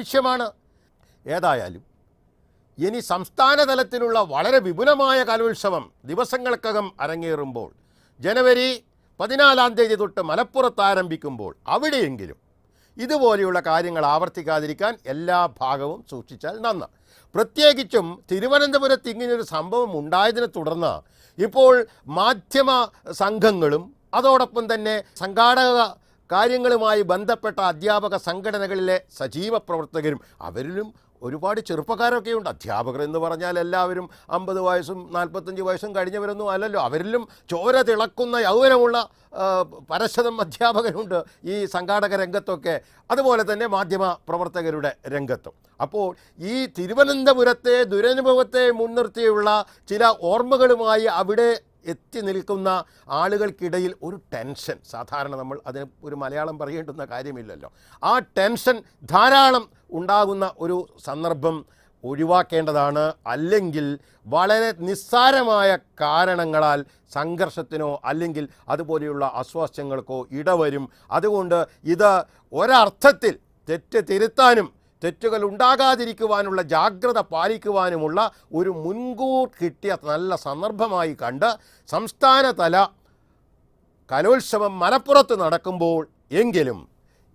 ആവശ്യമാണ്. ഏതായാലും ഇനി സംസ്ഥാന തലത്തിലുള്ള വളരെ വിപുലമായ കലോത്സവം ദിവസങ്ങൾക്കകം അരങ്ങേറുമ്പോൾ ജനുവരി 14 തൊട്ട് മലപ്പുറത്ത് ആരംഭിക്കുമ്പോൾ അവിടെയെങ്കിലും ഇതുപോലെയുള്ള കാര്യങ്ങൾ ആവർത്തിക്കാതിരിക്കാൻ എല്ലാ ഭാഗവും സൂക്ഷിച്ചാൽ നന്ന്. പ്രത്യേകിച്ചും തിരുവനന്തപുരത്ത് ഇങ്ങനെയൊരു സംഭവം ഉണ്ടായതിനെ തുടർന്ന് ഇപ്പോൾ മാധ്യമ സംഘങ്ങളും അതോടൊപ്പം തന്നെ സംഘാടക കാര്യങ്ങളുമായി ബന്ധപ്പെട്ട അധ്യാപക സംഘടനകളിലെ സജീവ പ്രവർത്തകരും അവരിലും ഒരുപാട് ചെറുപ്പക്കാരൊക്കെ ഉണ്ട്. അധ്യാപകർ എന്ന് പറഞ്ഞാൽ എല്ലാവരും 50 വയസ്സും 45 വയസ്സും കഴിഞ്ഞവരൊന്നും അല്ലല്ലോ. അവരിലും ചോര തിളക്കുന്ന യൗവനമുള്ള പരശതം അധ്യാപകരുണ്ട് ഈ സംഘാടക രംഗത്തൊക്കെ, അതുപോലെ തന്നെ മാധ്യമ പ്രവർത്തകരുടെ രംഗത്തും. അപ്പോൾ ഈ തിരുവനന്തപുരത്തെ ദുരനുഭവത്തെ മുൻനിർത്തിയുള്ള ചില ഓർമ്മകളുമായി അവിടെ എത്തി നിൽക്കുന്ന ആളുകൾക്കിടയിൽ ഒരു ടെൻഷൻ, സാധാരണ നമ്മൾ അതിന് ഒരു മലയാളം പറയേണ്ടുന്ന കാര്യമില്ലല്ലോ, ആ ടെൻഷൻ ധാരാളം ഉണ്ടാകുന്ന ഒരു സന്ദർഭം ഒഴിവാക്കേണ്ടതാണ്. അല്ലെങ്കിൽ വളരെ നിസ്സാരമായ കാരണങ്ങളാൽ സംഘർഷത്തിനോ അല്ലെങ്കിൽ അതുപോലെയുള്ള അസ്വാസ്ഥ്യങ്ങൾക്കോ ഇടവരും. അതുകൊണ്ട് ഇത് ഒരർത്ഥത്തിൽ തെറ്റ് തിരുത്താനും തെറ്റുകൾ ഉണ്ടാകാതിരിക്കുവാനുള്ള ജാഗ്രത പാലിക്കുവാനുമുള്ള ഒരു മുൻകൂർ കിട്ടിയ നല്ല സന്ദർഭമായി കണ്ട് സംസ്ഥാനതല കലോത്സവം മലപ്പുറത്ത് നടക്കുമ്പോൾ എങ്കിലും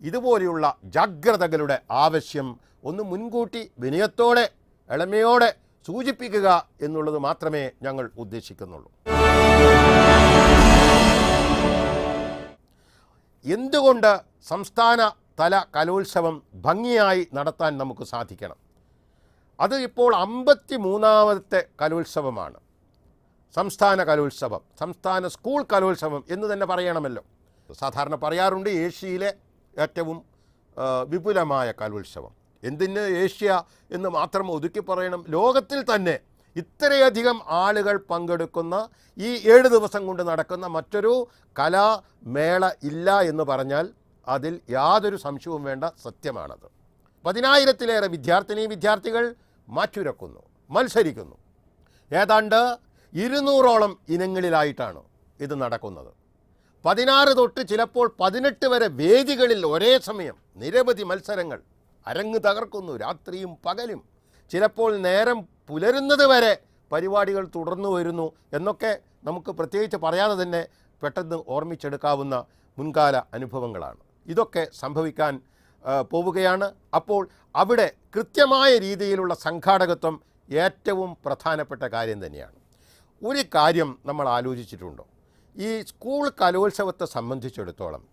ഇതുപോലെയുള്ള ജാഗ്രതകളുടെ ആവശ്യം ഒന്ന് മുൻകൂട്ടി വിനയത്തോടെ എളിമയോടെ സൂചിപ്പിക്കുക എന്നുള്ളത് മാത്രമേ ഞങ്ങൾ ഉദ്ദേശിക്കുന്നുള്ളൂ. എന്തുകൊണ്ട് സംസ്ഥാന തല കലോത്സവം ഭംഗിയായി നടത്താൻ നമുക്ക് സാധിക്കണം? അത് ഇപ്പോൾ 53ാമത്തെ കലോത്സവമാണ്. സംസ്ഥാന കലോത്സവം, സംസ്ഥാന സ്കൂൾ കലോത്സവം എന്ന് തന്നെ പറയണമല്ലോ. സാധാരണ പറയാറുണ്ട് ഏഷ്യയിലെ ഏറ്റവും വിപുലമായ കലോത്സവം. എന്തിന് ഏഷ്യ എന്ന് മാത്രം ഒതുക്കി പറയണം? ലോകത്തിൽ തന്നെ ഇത്രയധികം ആളുകൾ പങ്കെടുക്കുന്ന ഈ 7 ദിവസം കൊണ്ട് നടക്കുന്ന മറ്റൊരു കലാമേള ഇല്ല എന്ന് പറഞ്ഞാൽ അതിൽ യാതൊരു സംശയവും വേണ്ട, സത്യമാണത്. 10,000-ലേറെ വിദ്യാർത്ഥികൾ മാറ്റുരക്കുന്നു, മത്സരിക്കുന്നു. ഏതാണ്ട് 200ഓളം ഇനങ്ങളിലായിട്ടാണ് ഇത് നടക്കുന്നത്. 16 തൊട്ട് ചിലപ്പോൾ 18 വരെ വേദികളിൽ ഒരേ സമയം നിരവധി മത്സരങ്ങൾ അരങ്ങ് തകർക്കുന്നു. രാത്രിയും പകലും, ചിലപ്പോൾ നേരം പുലരുന്നത് വരെ പരിപാടികൾ തുടർന്നു വരുന്നു എന്നൊക്കെ നമുക്ക് പ്രത്യേകിച്ച് പറയാതെ തന്നെ പെട്ടെന്ന് ഓർമ്മിച്ചെടുക്കാവുന്ന മുൻകാല അനുഭവങ്ങളാണ്. ഇതൊക്കെ സംഭവിക്കാൻ പോവുകയാണ്. അപ്പോൾ അവിടെ കൃത്യമായ രീതിയിലുള്ള സംഘാടകത്വം ഏറ്റവും പ്രധാനപ്പെട്ട കാര്യം തന്നെയാണ്. ഒരു കാര്യം നമ്മൾ ആലോചിച്ചിട്ടുണ്ടോ? ഈ സ്കൂൾ കലോത്സവത്തെ സംബന്ധിച്ചിടത്തോളം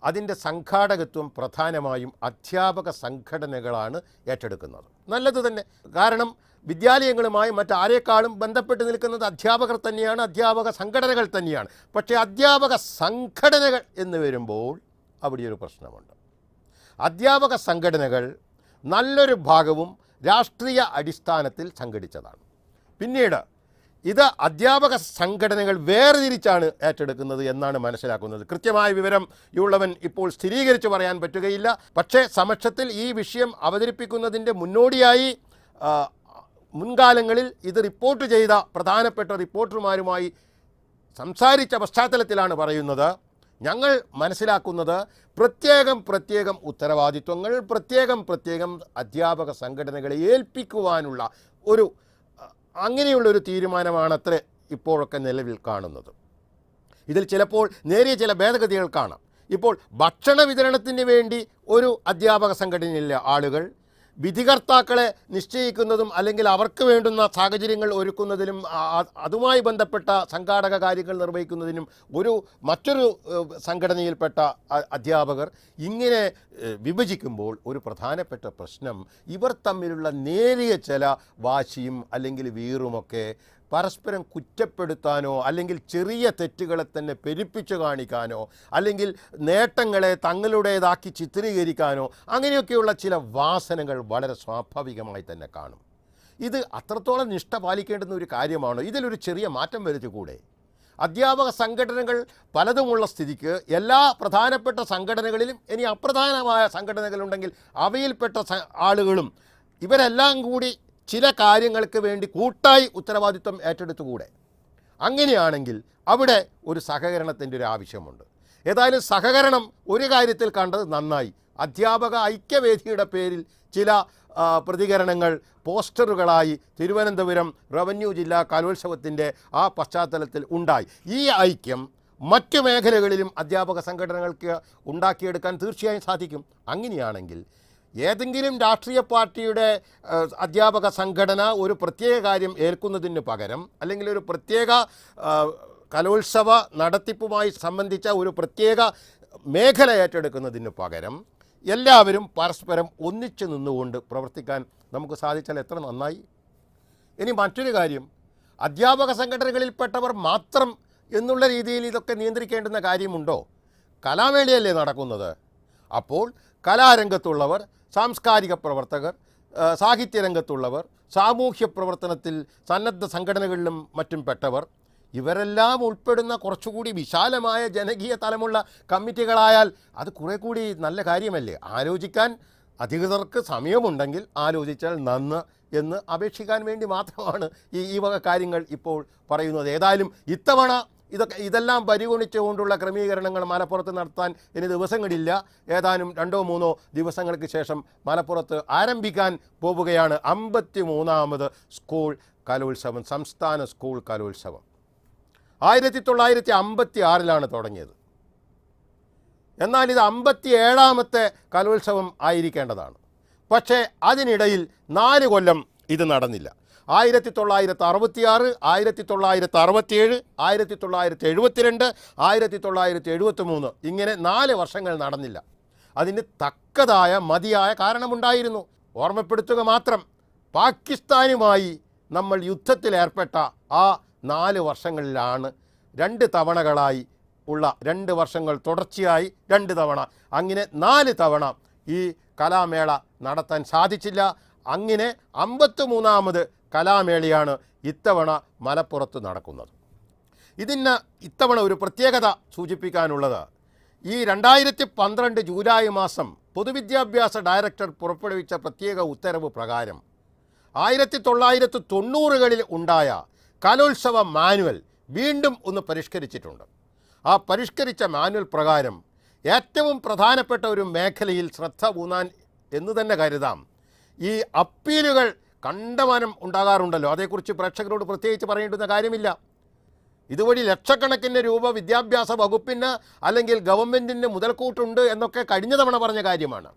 അതിൻ്റെ സംഘാടകത്വം പ്രധാനമായും അധ്യാപക സംഘടനകളാണ് ഏറ്റെടുക്കുന്നത്. നല്ലത് തന്നെ. കാരണം വിദ്യാലയങ്ങളുമായി മറ്റാരേക്കാളും ബന്ധപ്പെട്ട് നിൽക്കുന്നത് അധ്യാപകർ തന്നെയാണ്, അധ്യാപക സംഘടനകൾ തന്നെയാണ്. പക്ഷേ അധ്യാപക സംഘടനകൾ എന്ന് വരുമ്പോൾ അവിടെയൊരു പ്രശ്നമുണ്ട്. അധ്യാപക സംഘടനകൾ നല്ലൊരു ഭാഗവും രാഷ്ട്രീയ അടിസ്ഥാനത്തിൽ സംഘടിച്ചതാണ്. പിന്നീട് ഇത് അധ്യാപക സംഘടനകൾ വേർതിരിച്ചാണ് ഏറ്റെടുക്കുന്നത് എന്നാണ് മനസ്സിലാക്കുന്നത്. കൃത്യമായ വിവരം ഉള്ളവൻ ഇപ്പോൾ സ്ഥിരീകരിച്ച് പറയാൻ പറ്റുകയില്ല. പക്ഷേ സമക്ഷത്തിൽ ഈ വിഷയം അവതരിപ്പിക്കുന്നതിൻ്റെ മുന്നോടിയായി മുൻകാലങ്ങളിൽ ഇത് റിപ്പോർട്ട് ചെയ്ത പ്രധാനപ്പെട്ട റിപ്പോർട്ടർമാരുമായി സംസാരിച്ച പശ്ചാത്തലത്തിലാണ് പറയുന്നത്. ഞങ്ങൾ മനസ്സിലാക്കുന്നത് പ്രത്യേകം ഉത്തരവാദിത്വങ്ങൾ പ്രത്യേകം അധ്യാപക സംഘടനകളെ ഏൽപ്പിക്കുവാനുള്ള അങ്ങനെയുള്ളൊരു തീരുമാനമാണത്രേ ഇപ്പോഴൊക്കെ നിലവിൽ കാണുന്നത്. ഇതിൽ ചിലപ്പോൾ നേരിയ ചില ഭേദഗതികൾ കാണാം. ഇപ്പോൾ ഭക്ഷണ വിതരണത്തിന് വേണ്ടി ഒരു അധ്യാപക സംഘടനയിലെ ആളുകൾ വിധികർത്താക്കളെ നിശ്ചയിക്കുന്നതും അല്ലെങ്കിൽ അവർക്ക് വേണ്ടുന്ന സാഹചര്യങ്ങൾ ഒരുക്കുന്നതിനും അതുമായി ബന്ധപ്പെട്ട സംഘാടക കാര്യങ്ങൾ നിർവഹിക്കുന്നതിനും മറ്റൊരു സംഘടനയിൽപ്പെട്ട അധ്യാപകർ ഇങ്ങനെ വിഭജിക്കുമ്പോൾ ഒരു പ്രധാനപ്പെട്ട പ്രശ്നം ഇവർ തമ്മിലുള്ള നേരിയ ചില വാശിയും അല്ലെങ്കിൽ വീറുമൊക്കെ പരസ്പരം കുറ്റപ്പെടുത്താനോ അല്ലെങ്കിൽ ചെറിയ തെറ്റുകളെ തന്നെ പെരുപ്പിച്ചു കാണിക്കാനോ അല്ലെങ്കിൽ നേട്ടങ്ങളെ തങ്ങളുടേതാക്കി ചിത്രീകരിക്കാനോ അങ്ങനെയൊക്കെയുള്ള ചില വാസനകൾ വളരെ സ്വാഭാവികമായി തന്നെ കാണും. ഇത് അത്രത്തോളം നിഷ്ഠ പാലിക്കേണ്ടുന്ന ഒരു കാര്യമാണോ? ഇതിലൊരു ചെറിയ മാറ്റം വരുത്തിക്കൂടെ? അധ്യാപക സംഘടനകൾ പലതുമുള്ള സ്ഥിതിക്ക് എല്ലാ പ്രധാനപ്പെട്ട സംഘടനകളിലും ഇനി അപ്രധാനമായ സംഘടനകളുണ്ടെങ്കിൽ അവയിൽപ്പെട്ട ആളുകളും ഇവരെല്ലാം കൂടി ചില കാര്യങ്ങൾക്ക് വേണ്ടി കൂട്ടായി ഉത്തരവാദിത്വം ഏറ്റെടുത്തുകൂടെ? അങ്ങനെയാണെങ്കിൽ അവിടെ ഒരു സഹകരണത്തിൻ്റെ ഒരു ആവശ്യമുണ്ട്. ഏതായാലും സഹകരണം ഒരു കാര്യത്തിൽ കണ്ടത് നന്നായി. അധ്യാപക ഐക്യവേദിയുടെ പേരിൽ ചില പ്രതികരണങ്ങൾ പോസ്റ്ററുകളായി തിരുവനന്തപുരം റവന്യൂ ജില്ലാ കലോത്സവത്തിൻ്റെ ആ പശ്ചാത്തലത്തിൽ ഉണ്ടായി. ഈ ഐക്യം മറ്റു മേഖലകളിലും അധ്യാപക സംഘടനകൾക്ക് ഉണ്ടാക്കിയെടുക്കാൻ തീർച്ചയായും സാധിക്കും. അങ്ങനെയാണെങ്കിൽ ഏതെങ്കിലും രാഷ്ട്രീയ പാർട്ടിയുടെ അധ്യാപക സംഘടന ഒരു പ്രത്യേക കാര്യം ഏൽക്കുന്നതിന് പകരം, അല്ലെങ്കിൽ ഒരു പ്രത്യേക കലോത്സവ നടത്തിപ്പുമായി സംബന്ധിച്ച ഒരു പ്രത്യേക മേഖല ഏറ്റെടുക്കുന്നതിന് പകരം എല്ലാവരും പരസ്പരം ഒന്നിച്ചു നിന്നുകൊണ്ട് പ്രവർത്തിക്കാൻ നമുക്ക് സാധിച്ചാൽ എത്ര നന്നായി. ഇനി മറ്റൊരു കാര്യം, അധ്യാപക സംഘടനകളിൽപ്പെട്ടവർ മാത്രം എന്നുള്ള രീതിയിൽ ഇതൊക്കെ നിയന്ത്രിക്കേണ്ടുന്ന കാര്യമുണ്ടോ? കലാമേളയല്ലേ നടക്കുന്നത്. അപ്പോൾ കലാരംഗത്തുള്ളവർ, സാംസ്കാരിക പ്രവർത്തകർ, സാഹിത്യരംഗത്തുള്ളവർ, സാമൂഹ്യ പ്രവർത്തനത്തിൽ സന്നദ്ധ സംഘടനകളിലും മറ്റും പെട്ടവർ, ഇവരെല്ലാം ഉൾപ്പെടുന്ന കുറച്ചുകൂടി വിശാലമായ ജനകീയ തലമുള്ള കമ്മിറ്റികളായാൽ അത് കുറേ കൂടി നല്ല കാര്യമല്ലേ. ആലോചിക്കാൻ അധികൃതർക്ക് സമയമുണ്ടെങ്കിൽ ആലോചിച്ചാൽ നന്ന് എന്ന് അപേക്ഷിക്കാൻ വേണ്ടി മാത്രമാണ് ഈ വക കാര്യങ്ങൾ ഇപ്പോൾ പറയുന്നത്. ഏതായാലും ഇത്തവണ ഇതെല്ലാം പരിഗണിച്ചുകൊണ്ടുള്ള ക്രമീകരണങ്ങൾ മലപ്പുറത്ത് നടത്താൻ ഇനി ദിവസങ്ങളില്ല. ഏതാനും 2-3 ദിവസങ്ങൾക്ക് ശേഷം മലപ്പുറത്ത് ആരംഭിക്കാൻ പോവുകയാണ് 53ാമത് സ്കൂൾ കലോത്സവം, സംസ്ഥാന സ്കൂൾ കലോത്സവം. 1956 തുടങ്ങിയത്. എന്നാൽ ഇത് 57ാമത്തെ കലോത്സവം ആയിരിക്കേണ്ടതാണ്. പക്ഷേ അതിനിടയിൽ 4 കൊല്ലം ഇത് നടന്നില്ല. 1966, 1967, 1972, 1973 ഇങ്ങനെ 4 വർഷങ്ങൾ നടന്നില്ല. അതിന് തക്കതായ മതിയായ കാരണമുണ്ടായിരുന്നു. ഓർമ്മപ്പെടുത്തുക മാത്രം, പാകിസ്ഥാനുമായി നമ്മൾ യുദ്ധത്തിലേർപ്പെട്ട ആ 4 വർഷങ്ങളിലാണ് 2 തവണകളായി ഉള്ള 2 വർഷങ്ങൾ തുടർച്ചയായി 2 തവണ, അങ്ങനെ 4 തവണ ഈ കലാമേള നടത്താൻ സാധിച്ചില്ല. അങ്ങനെ 53ാമത് കലാമേളയാണ് ഇത്തവണ മലപ്പുറത്ത് നടക്കുന്നത്. ഇതിന് ഇത്തവണ ഒരു പ്രത്യേകത സൂചിപ്പിക്കാനുള്ളത്, ഈ 2012 ജൂലൈ മാസം പൊതുവിദ്യാഭ്യാസ ഡയറക്ടർ പുറപ്പെടുവിച്ച പ്രത്യേക ഉത്തരവ് പ്രകാരം 1990കളിൽ ഉണ്ടായ കലോത്സവ മാനുവൽ വീണ്ടും ഒന്ന് പരിഷ്കരിച്ചിട്ടുണ്ട്. ആ പരിഷ്കരിച്ച മാനുവൽ പ്രകാരം ഏറ്റവും പ്രധാനപ്പെട്ട ഒരു മേഖലയിൽ ശ്രദ്ധ ഊന്നാൻ എന്ന് തന്നെ കരുതാം. ഈ അപ്പീലുകൾ കണ്ടമാനം ഉണ്ടാകാറുണ്ടല്ലോ, അതേക്കുറിച്ച് പ്രേക്ഷകരോട് പ്രത്യേകിച്ച് പറയേണ്ടുന്ന കാര്യമില്ല. ഇതുവഴി ലക്ഷക്കണക്കിന് രൂപ വിദ്യാഭ്യാസ വകുപ്പിന് അല്ലെങ്കിൽ ഗവൺമെൻറ്റിന് മുതൽക്കൂട്ടുണ്ട് എന്നൊക്കെ കഴിഞ്ഞ തവണ പറഞ്ഞ കാര്യമാണ്.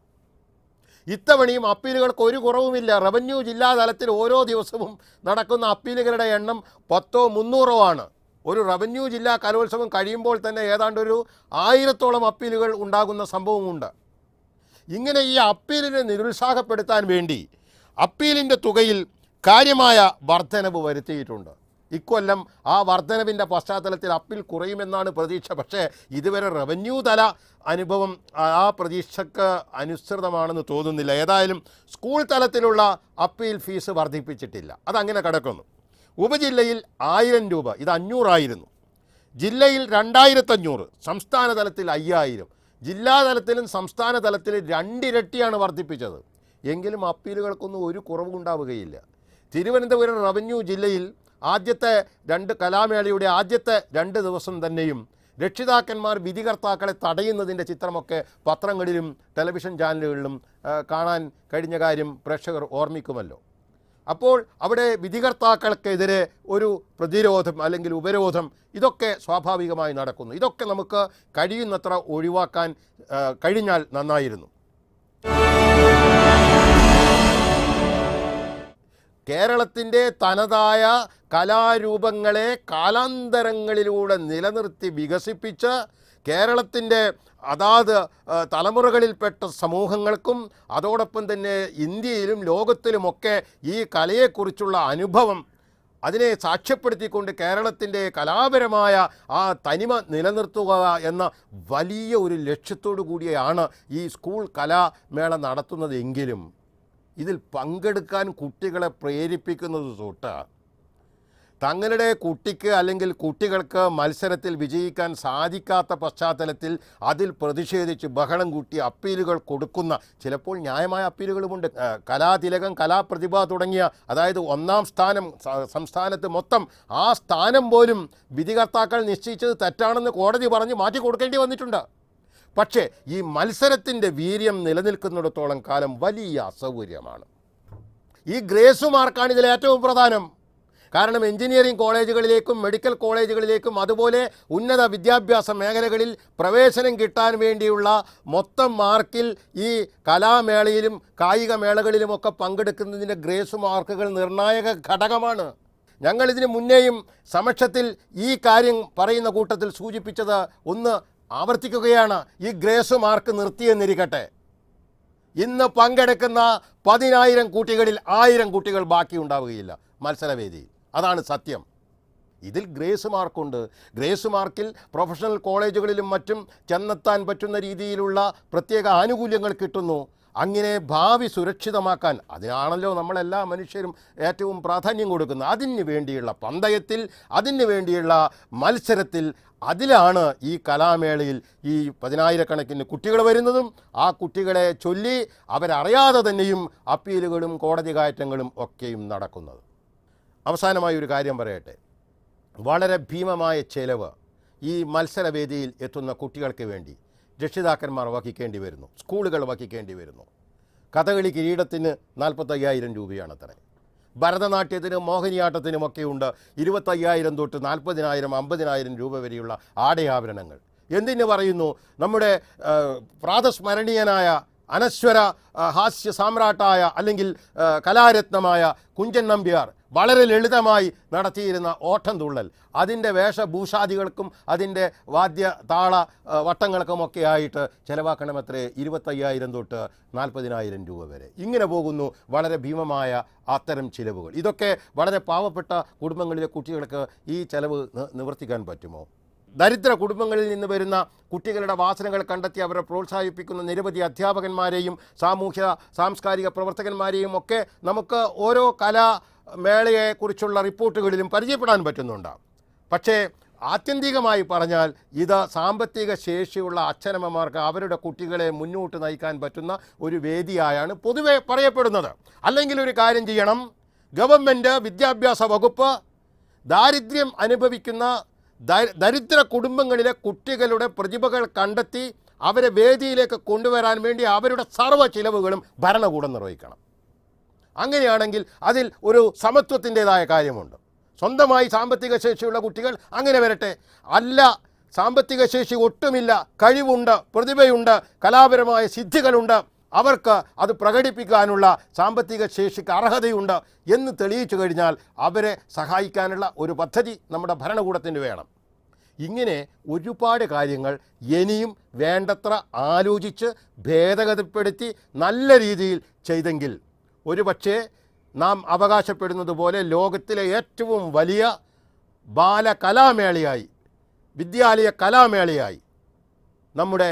ഇത്തവണയും അപ്പീലുകൾക്ക് ഒരു കുറവുമില്ല. റവന്യൂ ജില്ലാ തലത്തിൽ ഓരോ ദിവസവും നടക്കുന്ന അപ്പീലുകളുടെ എണ്ണം 100-300 ആണ്. ഒരു റവന്യൂ ജില്ലാ കലോത്സവം കഴിയുമ്പോൾ തന്നെ ഏതാണ്ട് ഒരു 1000-ഓളം അപ്പീലുകൾ ഉണ്ടാകുന്ന സംഭവമുണ്ട്. ഇങ്ങനെ ഈ അപ്പീലിനെ നിരുത്സാഹപ്പെടുത്താൻ വേണ്ടി അപ്പീലിൻ്റെ തുകയിൽ കാര്യമായ വർധനവ് വരുത്തിയിട്ടുണ്ട്. ഇക്കൊല്ലം ആ വർധനവിൻ്റെ പശ്ചാത്തലത്തിൽ അപ്പീൽ കുറയുമെന്നാണ് പ്രതീക്ഷ. പക്ഷേ ഇതുവരെ റവന്യൂ തല അനുഭവം ആ പ്രതീക്ഷയ്ക്ക് അനുസൃതമാണെന്ന് തോന്നുന്നില്ല. ഏതായാലും സ്കൂൾ തലത്തിലുള്ള അപ്പീൽ ഫീസ് വർദ്ധിപ്പിച്ചിട്ടില്ല, അതങ്ങനെ കിടക്കുന്നു. ഉപജില്ലയിൽ 1000 രൂപ, ഇത് 500 ആയിരുന്നു. ജില്ലയിൽ 2500, സംസ്ഥാന തലത്തിൽ 5000. ജില്ലാതലത്തിലും സംസ്ഥാന തലത്തിലും 2 ഇരട്ടിയാണ് വർദ്ധിപ്പിച്ചത്. എങ്കിലും അപ്പീലുകൾക്കൊന്നും ഒരു കുറവുണ്ടാവുകയില്ല. തിരുവനന്തപുരം റവന്യൂ ജില്ലയിൽ ആദ്യത്തെ 2 കലാമേളയുടെ ആദ്യത്തെ 2 ദിവസം തന്നെയും രക്ഷിതാക്കന്മാർ വിധികർത്താക്കളെ തടയുന്നതിൻ്റെ ചിത്രമൊക്കെ പത്രങ്ങളിലും ടെലിവിഷൻ ചാനലുകളിലും കാണാൻ കഴിഞ്ഞ കാര്യം പ്രേക്ഷകർ ഓർമ്മിക്കുമല്ലോ. അപ്പോൾ അവിടെ വിധികർത്താക്കൾക്കെതിരെ ഒരു പ്രതിരോധം അല്ലെങ്കിൽ ഉപരോധം ഇതൊക്കെ സ്വാഭാവികമായി നടക്കുന്നു. ഇതൊക്കെ നമുക്ക് കഴിയുന്നത്ര ഒഴിവാക്കാൻ കഴിഞ്ഞാൽ നന്നായിരുന്നു. കേരളത്തിൻ്റെ തനതായ കലാരൂപങ്ങളെ കാലാന്തരങ്ങളിലൂടെ നിലനിർത്തി വികസിപ്പിച്ച് കേരളത്തിൻ്റെ അതാത് തലമുറകളിൽപ്പെട്ട സമൂഹങ്ങൾക്കും അതോടൊപ്പം തന്നെ ഇന്ത്യയിലും ലോകത്തിലുമൊക്കെ ഈ കലയെക്കുറിച്ചുള്ള അനുഭവം അതിനെ സാക്ഷ്യപ്പെടുത്തിക്കൊണ്ട് കേരളത്തിൻ്റെ കലാപരമായ ആ തനിമ നിലനിർത്തുക എന്ന വലിയ ഒരു ലക്ഷ്യത്തോടു കൂടിയാണ് ഈ സ്കൂൾ കലാമേള നടത്തുന്നതെങ്കിലും ഇതിൽ പങ്കെടുക്കാൻ കുട്ടികളെ പ്രേരിപ്പിക്കുന്നത് തൊട്ട് തങ്ങളുടെ കുട്ടിക്ക് അല്ലെങ്കിൽ കുട്ടികൾക്ക് മത്സരത്തിൽ വിജയിക്കാൻ സാധിക്കാത്ത പശ്ചാത്തലത്തിൽ അതിൽ പ്രതിഷേധിച്ച് ബഹളം കൂട്ടി അപ്പീലുകൾ കൊടുക്കുന്ന ചിലപ്പോൾ ന്യായമായ അപ്പീലുകളുമുണ്ട്. കലാതിലകം, കലാപ്രതിഭ തുടങ്ങിയ, അതായത് 1ാം സ്ഥാനം സംസ്ഥാനത്ത് മൊത്തം, ആ സ്ഥാനം പോലും വിധികർത്താക്കൾ നിശ്ചയിച്ചത് തെറ്റാണെന്ന് കോടതി പറഞ്ഞ് മാറ്റി കൊടുക്കേണ്ടി വന്നിട്ടുണ്ട്. പക്ഷേ ഈ മത്സരത്തിൻ്റെ വീര്യം നിലനിൽക്കുന്നിടത്തോളം കാലം വലിയ അസൗകര്യമാണ്. ഈ ഗ്രേസ് മാർക്കാണ് ഇതിൽ ഏറ്റവും പ്രധാനം. കാരണം എഞ്ചിനീയറിംഗ് കോളേജുകളിലേക്കും മെഡിക്കൽ കോളേജുകളിലേക്കും അതുപോലെ ഉന്നത വിദ്യാഭ്യാസ മേഖലകളിൽ പ്രവേശനം കിട്ടാൻ വേണ്ടിയുള്ള മൊത്തം മാർക്കിൽ ഈ കലാമേളയിലും കായിക മേളകളിലുമൊക്കെ പങ്കെടുക്കുന്നതിൻ്റെ ഗ്രേസ് മാർക്കുകൾ നിർണായക ഘടകമാണ്. ഞങ്ങളിതിന് മുന്നേയും സമക്ഷത്തിൽ ഈ കാര്യം പറയുന്ന കൂട്ടത്തിൽ സൂചിപ്പിച്ചത് ഒന്ന് ആവർത്തിക്കുകയാണ്. ഈ ഗ്രേസ് മാർക്ക് നിർത്തിയെന്നിരിക്കട്ടെ, ഇന്ന് പങ്കെടുക്കുന്ന 10,000 കുട്ടികളിൽ 1000 കുട്ടികൾ ബാക്കിയുണ്ടാവുകയില്ല മത്സരവേദിയിൽ. അതാണ് സത്യം. ഇതിൽ ഗ്രേസ് മാർക്കുണ്ട്. ഗ്രേസ് മാർക്കിൽ പ്രൊഫഷണൽ കോളേജുകളിലും മറ്റും ചെന്നെത്താൻ പറ്റുന്ന രീതിയിലുള്ള പ്രത്യേക ആനുകൂല്യങ്ങൾ കിട്ടുന്നു. അങ്ങനെ ഭാവി സുരക്ഷിതമാക്കാൻ അതിനാണല്ലോ നമ്മളെല്ലാ മനുഷ്യരും ഏറ്റവും പ്രാധാന്യം കൊടുക്കുന്നത്. അതിന് വേണ്ടിയുള്ള പന്തയത്തിൽ, അതിന് വേണ്ടിയുള്ള മത്സരത്തിൽ, അതിലാണ് ഈ കലാമേളയിൽ ഈ 10,000 കുട്ടികൾ വരുന്നതും ആ കുട്ടികളെ ചൊല്ലി അവരറിയാതെ തന്നെയും അപ്പീലുകളും കോടതി കയറ്റങ്ങളും ഒക്കെയും നടക്കുന്നത്. അവസാനമായി ഒരു കാര്യം പറയട്ടെ. വളരെ ഭീമമായ ചെലവ് ഈ മത്സരവേദിയിൽ എത്തുന്ന കുട്ടികൾക്ക് വേണ്ടി രക്ഷിതാക്കന്മാർ വഹിക്കേണ്ടി വരുന്നു, സ്കൂളുകൾ വഹിക്കേണ്ടി വരുന്നു. കഥകളി കിരീടത്തിന് 45,000 രൂപയാണത്രേ. ഭരതനാട്യത്തിനും മോഹിനിയാട്ടത്തിനുമൊക്കെയുണ്ട് 25,000 തൊട്ട് 40,000 50,000 രൂപ വരെയുള്ള ആടയാഭരണങ്ങൾ. എന്തിനു പറയുന്നു? നമ്മുടെ പ്രാതസ്മരണീയനായ അനശ്വര ഹാസ്യ സാമ്രാട്ടായ അല്ലെങ്കിൽ കലാരത്നമായ കുഞ്ചൻ നമ്പ്യാർ വളരെ ലളിതമായി നടത്തിയിരുന്ന ഓട്ടംതുള്ളൽ, അതിൻ്റെ വേഷഭൂഷാദികൾക്കും അതിൻ്റെ വാദ്യ താള വട്ടങ്ങൾക്കുമൊക്കെ ആയിട്ട് ചിലവാക്കണമത്രേ 25,000 തൊട്ട് 40,000 രൂപ വരെ. ഇങ്ങനെ പോകുന്നു വളരെ ഭീമമായ അത്തരം ചിലവുകൾ. ഇതൊക്കെ വളരെ പാവപ്പെട്ട കുടുംബങ്ങളിലെ കുട്ടികൾക്ക് ഈ ചിലവ് നിവർത്തിക്കാൻ പറ്റുമോ? ദരിദ്ര കുടുംബങ്ങളിൽ നിന്ന് വരുന്ന കുട്ടികളുടെ വാസനകൾ കണ്ടെത്തി അവരെ പ്രോത്സാഹിപ്പിക്കുന്ന നിരവധി അധ്യാപകന്മാരെയും സാംസ്കാരിക പ്രവർത്തകന്മാരെയും ഒക്കെ നമുക്ക് ഓരോ കലാമേളയെക്കുറിച്ചുള്ള റിപ്പോർട്ടുകളിലും പരിചയപ്പെടാൻ പറ്റുന്നുണ്ട്. പക്ഷേ ആത്യന്തികമായി പറഞ്ഞാൽ ഇത് സാമ്പത്തിക ശേഷിയുള്ള അച്ഛനമ്മമാർക്ക് അവരുടെ കുട്ടികളെ മുന്നോട്ട് നയിക്കാൻ പറ്റുന്ന ഒരു വേദിയായാണ് പൊതുവെ പറയപ്പെടുന്നത്. അല്ലെങ്കിൽ ഒരു കാര്യം ചെയ്യണം, ഗവൺമെൻറ് വിദ്യാഭ്യാസ വകുപ്പ് ദാരിദ്ര്യം അനുഭവിക്കുന്ന ദരിദ്ര കുടുംബങ്ങളിലെ കുട്ടികളുടെ പ്രതിഭകൾ കണ്ടെത്തി അവരെ വേദിയിലേക്ക് കൊണ്ടുവരാൻ വേണ്ടി അവരുടെ സർവ്വ ചിലവുകളും ഭരണകൂടം നിർവഹിക്കണം. അങ്ങനെയാണെങ്കിൽ അതിൽ ഒരു സമത്വത്തിൻ്റേതായ കാര്യമുണ്ട്. സ്വന്തമായി സാമ്പത്തിക ശേഷിയുള്ള കുട്ടികൾ അങ്ങനെ വരട്ടെ. അല്ല, സാമ്പത്തിക ശേഷി ഒട്ടുമില്ല, കഴിവുണ്ട്, പ്രതിഭയുണ്ട്, കലാപരമായ സിദ്ധികളുണ്ട്, അവർക്ക് അത് പ്രകടിപ്പിക്കാനുള്ള സാമ്പത്തിക ശേഷിക്ക് അർഹതയുണ്ട് എന്ന് തെളിയിച്ചു കഴിഞ്ഞാൽ അവരെ സഹായിക്കാനുള്ള ഒരു പദ്ധതി നമ്മുടെ ഭരണകൂടത്തിന് വേണം. ഇങ്ങനെ ഒരുപാട് കാര്യങ്ങൾ ഇനിയും വേണ്ടത്ര ആലോചിച്ച് ഭേദഗതിപ്പെടുത്തി നല്ല രീതിയിൽ ചെയ്തെങ്കിൽ ഒരുപക്ഷേ നാം അവകാശപ്പെടുന്നത് പോലെ ലോകത്തിലെ ഏറ്റവും വലിയ ബാലകലാമേളയായി, വിദ്യാലയ കലാമേളയായി നമ്മുടെ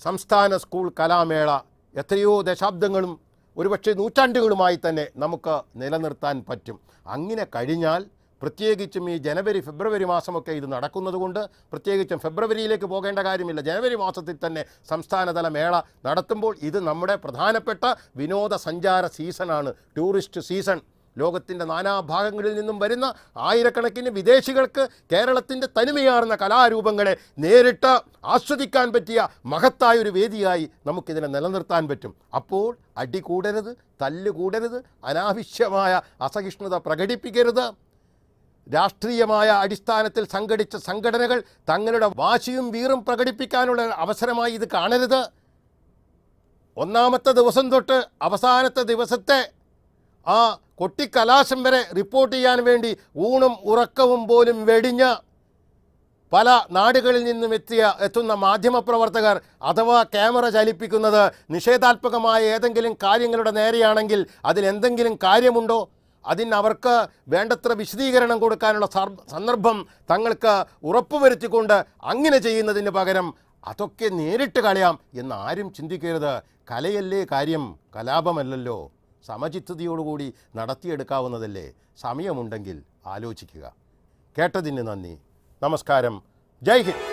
സംസ്ഥാന സ്കൂൾ കലാമേള എത്രയോ ദശാബ്ദങ്ങളും ഒരുപക്ഷെ നൂറ്റാണ്ടുകളുമായി തന്നെ നമുക്ക് നിലനിർത്താൻ പറ്റും. അങ്ങനെ കഴിഞ്ഞാൽ പ്രത്യേകിച്ചും ഈ ജനുവരി ഫെബ്രുവരി മാസമൊക്കെ ഇത് നടക്കുന്നതുകൊണ്ട് പ്രത്യേകിച്ചും ഫെബ്രുവരിയിലേക്ക് പോകേണ്ട കാര്യമില്ല. ജനുവരി മാസത്തിൽ തന്നെ സംസ്ഥാനതല മേള നടത്തുമ്പോൾ ഇത് നമ്മുടെ പ്രധാനപ്പെട്ട വിനോദസഞ്ചാര സീസണാണ്, ടൂറിസ്റ്റ് സീസൺ. ലോകത്തിൻ്റെ നാനാഭാഗങ്ങളിൽ നിന്നും വരുന്ന ആയിരക്കണക്കിന് വിദേശികൾക്ക് കേരളത്തിൻ്റെ തനിമയാർന്ന കലാരൂപങ്ങളെ നേരിട്ട് ആസ്വദിക്കാൻ പറ്റിയ മഹത്തായൊരു വേദിയായി നമുക്കിതിനെ നിലനിർത്താൻ പറ്റും. അപ്പോൾ അടി കൂടരുത്, തല്ല് കൂടരുത്, അനാവശ്യമായ അസഹിഷ്ണുത പ്രകടിപ്പിക്കരുത്. രാഷ്ട്രീയമായ അടിസ്ഥാനത്തിൽ സംഘടിച്ച സംഘടനകൾ തങ്ങളുടെ വാശിയും വീറും പ്രകടിപ്പിക്കാനുള്ള അവസരമായി ഇത് കാണരുത്. ഒന്നാമത്തെ ദിവസം തൊട്ട് അവസാനത്തെ ദിവസത്തെ ആ കൊട്ടിക്കലാശം വരെ റിപ്പോർട്ട് ചെയ്യാൻ വേണ്ടി ഊണും ഉറക്കവും പോലും വെടിഞ്ഞ് പല നാടുകളിൽ നിന്നും എത്തുന്ന മാധ്യമപ്രവർത്തകർ അഥവാ ക്യാമറ ചലിപ്പിക്കുന്നത് നിഷേധാത്മകമായ ഏതെങ്കിലും കാര്യങ്ങളുടെ നേരെയാണെങ്കിൽ അതിലെന്തെങ്കിലും കാര്യമുണ്ടോ? അവർക്ക് വേണ്ടത്ര വിശദീകരണം കൊടുക്കാനുള്ള സന്ദർഭം തങ്ങൾക്ക് ഉറപ്പുവരുത്തിക്കൊണ്ട് അങ്ങനെ ചെയ്യുന്നതിന് പകരം അതൊക്കെ നേരിട്ട് കളയാം എന്ന് ആരും ചിന്തിക്കരുത്. കലയല്ലേ കാര്യം, കലാപമല്ലല്ലോ. സമചിത്തതയോടുകൂടി നടത്തിയെടുക്കാവുന്നതല്ലേ. സമയമുണ്ടെങ്കിൽ ആലോചിക്കുക. കേട്ടതിന് നന്ദി. നമസ്കാരം. ജയ് ഹിന്ദ്.